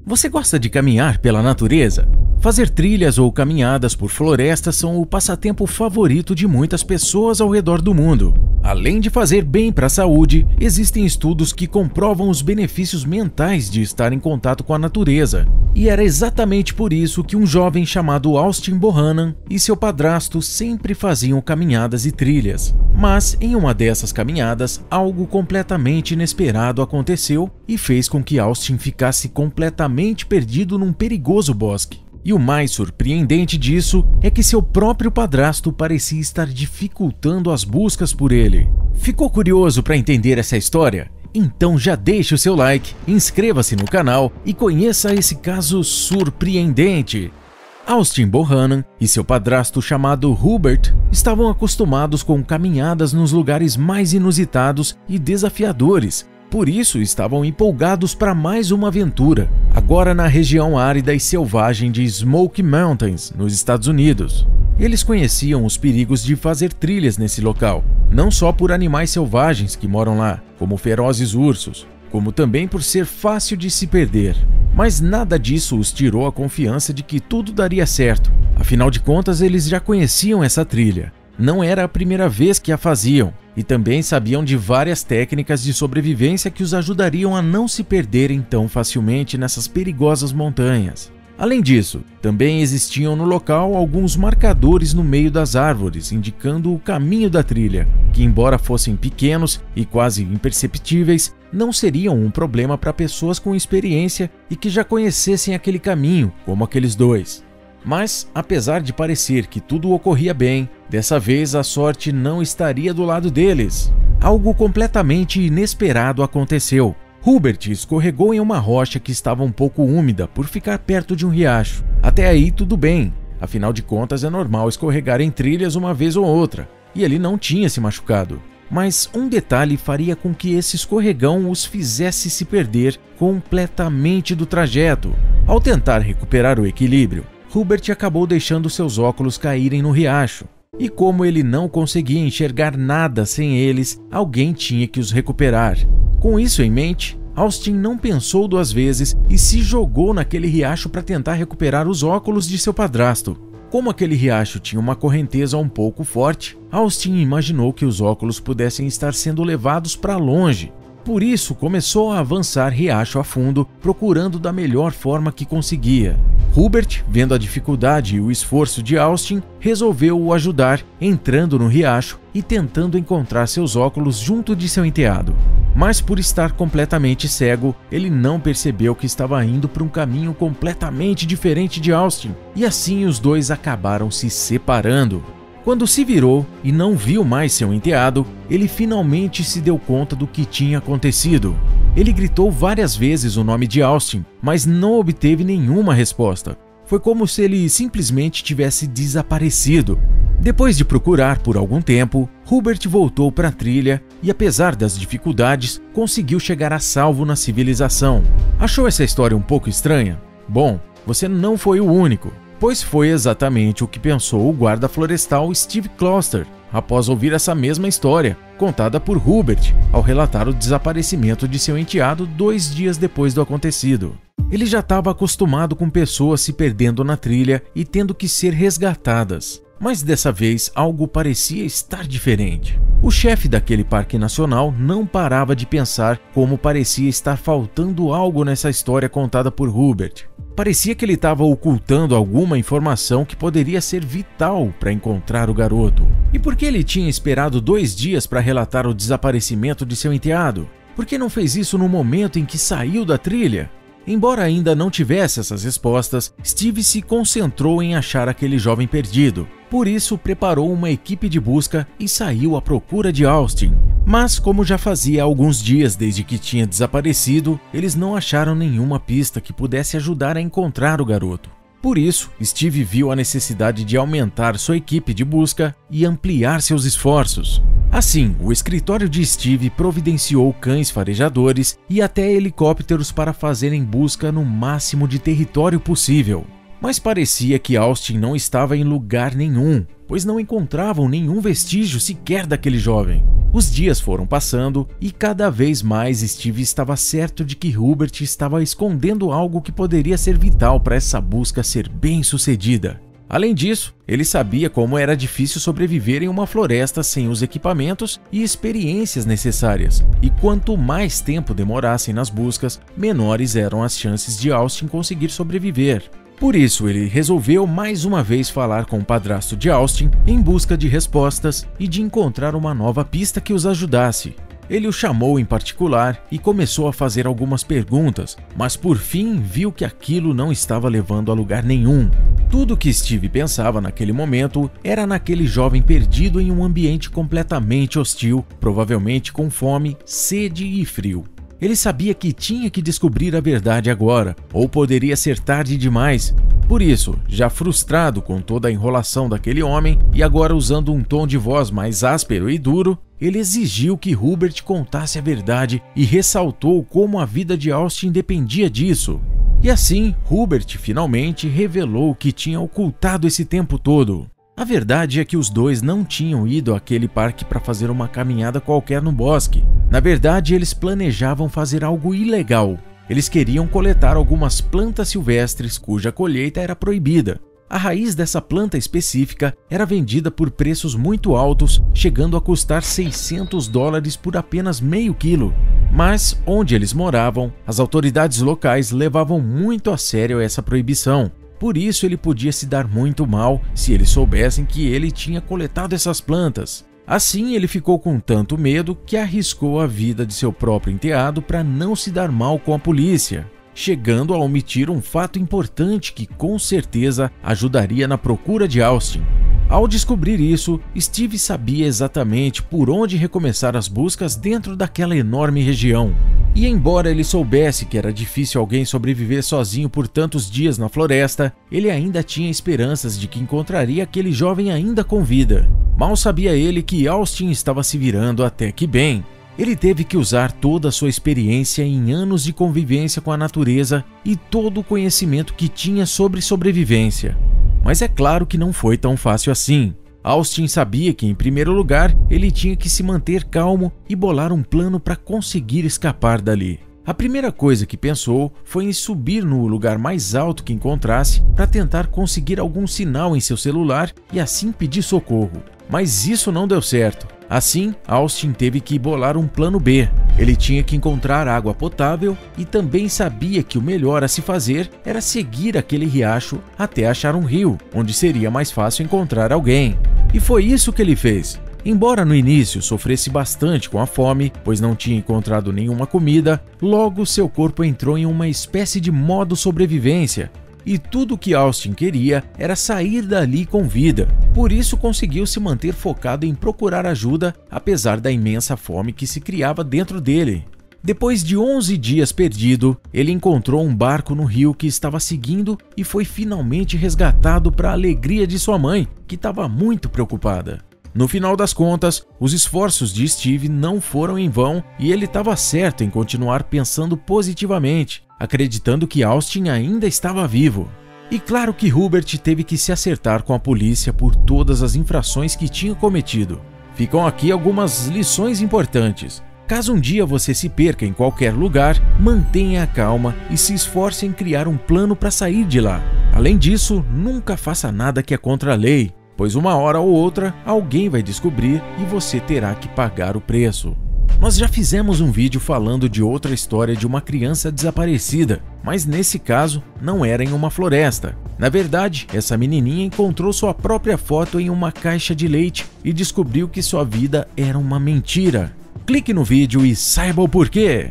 Você gosta de caminhar pela natureza? Fazer trilhas ou caminhadas por florestas são o passatempo favorito de muitas pessoas ao redor do mundo. Além de fazer bem para a saúde, existem estudos que comprovam os benefícios mentais de estar em contato com a natureza. E era exatamente por isso que um jovem chamado Austin Bohannon e seu padrasto sempre faziam caminhadas e trilhas. Mas, em uma dessas caminhadas, algo completamente inesperado aconteceu e fez com que Austin ficasse completamente perdido num perigoso bosque. E o mais surpreendente disso é que seu próprio padrasto parecia estar dificultando as buscas por ele. Ficou curioso para entender essa história? Então já deixe o seu like, inscreva-se no canal e conheça esse caso surpreendente. Austin Bohannon e seu padrasto chamado Hubert estavam acostumados com caminhadas nos lugares mais inusitados e desafiadores. Por isso, estavam empolgados para mais uma aventura, agora na região árida e selvagem de Smoky Mountains, nos Estados Unidos. Eles conheciam os perigos de fazer trilhas nesse local, não só por animais selvagens que moram lá, como ferozes ursos, como também por ser fácil de se perder. Mas nada disso os tirou a confiança de que tudo daria certo. Afinal de contas, eles já conheciam essa trilha. Não era a primeira vez que a faziam, e também sabiam de várias técnicas de sobrevivência que os ajudariam a não se perderem tão facilmente nessas perigosas montanhas. Além disso, também existiam no local alguns marcadores no meio das árvores, indicando o caminho da trilha, que embora fossem pequenos e quase imperceptíveis, não seriam um problema para pessoas com experiência e que já conhecessem aquele caminho, como aqueles dois. Mas, apesar de parecer que tudo ocorria bem, dessa vez a sorte não estaria do lado deles. Algo completamente inesperado aconteceu. Hubert escorregou em uma rocha que estava um pouco úmida por ficar perto de um riacho. Até aí tudo bem, afinal de contas é normal escorregar em trilhas uma vez ou outra, e ele não tinha se machucado. Mas um detalhe faria com que esse escorregão os fizesse se perder completamente do trajeto. Ao tentar recuperar o equilíbrio, Hubert acabou deixando seus óculos caírem no riacho. E como ele não conseguia enxergar nada sem eles, alguém tinha que os recuperar. Com isso em mente, Austin não pensou duas vezes e se jogou naquele riacho para tentar recuperar os óculos de seu padrasto. Como aquele riacho tinha uma correnteza um pouco forte, Austin imaginou que os óculos pudessem estar sendo levados para longe. Por isso, começou a avançar riacho a fundo, procurando da melhor forma que conseguia. Hubert, vendo a dificuldade e o esforço de Austin, resolveu o ajudar, entrando no riacho e tentando encontrar seus óculos junto de seu enteado. Mas por estar completamente cego, ele não percebeu que estava indo por um caminho completamente diferente de Austin, e assim os dois acabaram se separando. Quando se virou e não viu mais seu enteado, ele finalmente se deu conta do que tinha acontecido. Ele gritou várias vezes o nome de Austin, mas não obteve nenhuma resposta. Foi como se ele simplesmente tivesse desaparecido. Depois de procurar por algum tempo, Hubert voltou para a trilha e, apesar das dificuldades, conseguiu chegar a salvo na civilização. Achou essa história um pouco estranha? Bom, você não foi o único, pois foi exatamente o que pensou o guarda florestal Steve Kloster após ouvir essa mesma história, contada por Hubert, ao relatar o desaparecimento de seu enteado 2 dias depois do acontecido. Ele já estava acostumado com pessoas se perdendo na trilha e tendo que ser resgatadas. Mas dessa vez algo parecia estar diferente. O chefe daquele parque nacional não parava de pensar como parecia estar faltando algo nessa história contada por Hubert. Parecia que ele estava ocultando alguma informação que poderia ser vital para encontrar o garoto. E por que ele tinha esperado 2 dias para relatar o desaparecimento de seu enteado? Por que não fez isso no momento em que saiu da trilha? Embora ainda não tivesse essas respostas, Steve se concentrou em achar aquele jovem perdido. Por isso, preparou uma equipe de busca e saiu à procura de Austin. Mas, como já fazia alguns dias desde que tinha desaparecido, eles não acharam nenhuma pista que pudesse ajudar a encontrar o garoto. Por isso, Steve viu a necessidade de aumentar sua equipe de busca e ampliar seus esforços. Assim, o escritório de Steve providenciou cães farejadores e até helicópteros para fazerem busca no máximo de território possível. Mas parecia que Austin não estava em lugar nenhum, pois não encontravam nenhum vestígio sequer daquele jovem. Os dias foram passando e cada vez mais Steve estava certo de que Hubert estava escondendo algo que poderia ser vital para essa busca ser bem sucedida. Além disso, ele sabia como era difícil sobreviver em uma floresta sem os equipamentos e experiências necessárias, e quanto mais tempo demorassem nas buscas, menores eram as chances de Austin conseguir sobreviver. Por isso, ele resolveu mais uma vez falar com o padrasto de Austin em busca de respostas e de encontrar uma nova pista que os ajudasse. Ele o chamou em particular e começou a fazer algumas perguntas, mas por fim viu que aquilo não estava levando a lugar nenhum. Tudo que Steve pensava naquele momento era naquele jovem perdido em um ambiente completamente hostil, provavelmente com fome, sede e frio. Ele sabia que tinha que descobrir a verdade agora, ou poderia ser tarde demais. Por isso, já frustrado com toda a enrolação daquele homem e agora usando um tom de voz mais áspero e duro, ele exigiu que Hubert contasse a verdade e ressaltou como a vida de Austin dependia disso. E assim, Hubert finalmente revelou o que tinha ocultado esse tempo todo. A verdade é que os dois não tinham ido àquele parque para fazer uma caminhada qualquer no bosque. Na verdade, eles planejavam fazer algo ilegal. Eles queriam coletar algumas plantas silvestres cuja colheita era proibida. A raiz dessa planta específica era vendida por preços muito altos, chegando a custar $600 por apenas meio quilo. Mas, onde eles moravam, as autoridades locais levavam muito a sério essa proibição. Por isso ele podia se dar muito mal se eles soubessem que ele tinha coletado essas plantas. Assim, ele ficou com tanto medo que arriscou a vida de seu próprio enteado para não se dar mal com a polícia, chegando a omitir um fato importante que com certeza ajudaria na procura de Austin. Ao descobrir isso, Steve sabia exatamente por onde recomeçar as buscas dentro daquela enorme região. E embora ele soubesse que era difícil alguém sobreviver sozinho por tantos dias na floresta, ele ainda tinha esperanças de que encontraria aquele jovem ainda com vida. Mal sabia ele que Austin estava se virando até que bem. Ele teve que usar toda a sua experiência em anos de convivência com a natureza e todo o conhecimento que tinha sobre sobrevivência. Mas é claro que não foi tão fácil assim. Austin sabia que, em primeiro lugar, ele tinha que se manter calmo e bolar um plano para conseguir escapar dali. A primeira coisa que pensou foi em subir no lugar mais alto que encontrasse para tentar conseguir algum sinal em seu celular e assim pedir socorro. Mas isso não deu certo. Assim, Austin teve que bolar um plano B. Ele tinha que encontrar água potável e também sabia que o melhor a se fazer era seguir aquele riacho até achar um rio, onde seria mais fácil encontrar alguém. E foi isso que ele fez. Embora no início sofresse bastante com a fome, pois não tinha encontrado nenhuma comida, logo seu corpo entrou em uma espécie de modo sobrevivência. E tudo o que Austin queria era sair dali com vida. Por isso conseguiu se manter focado em procurar ajuda, apesar da imensa fome que se criava dentro dele. Depois de 11 dias perdido, ele encontrou um barco no rio que estava seguindo e foi finalmente resgatado para a alegria de sua mãe, que estava muito preocupada. No final das contas, os esforços de Steve não foram em vão e ele estava certo em continuar pensando positivamente, acreditando que Austin ainda estava vivo. E claro que Hubert teve que se acertar com a polícia por todas as infrações que tinha cometido. Ficam aqui algumas lições importantes. Caso um dia você se perca em qualquer lugar, mantenha a calma e se esforce em criar um plano para sair de lá. Além disso, nunca faça nada que é contra a lei, pois uma hora ou outra alguém vai descobrir e você terá que pagar o preço. Nós já fizemos um vídeo falando de outra história de uma criança desaparecida, mas nesse caso não era em uma floresta. Na verdade, essa menininha encontrou sua própria foto em uma caixa de leite e descobriu que sua vida era uma mentira. Clique no vídeo e saiba o porquê!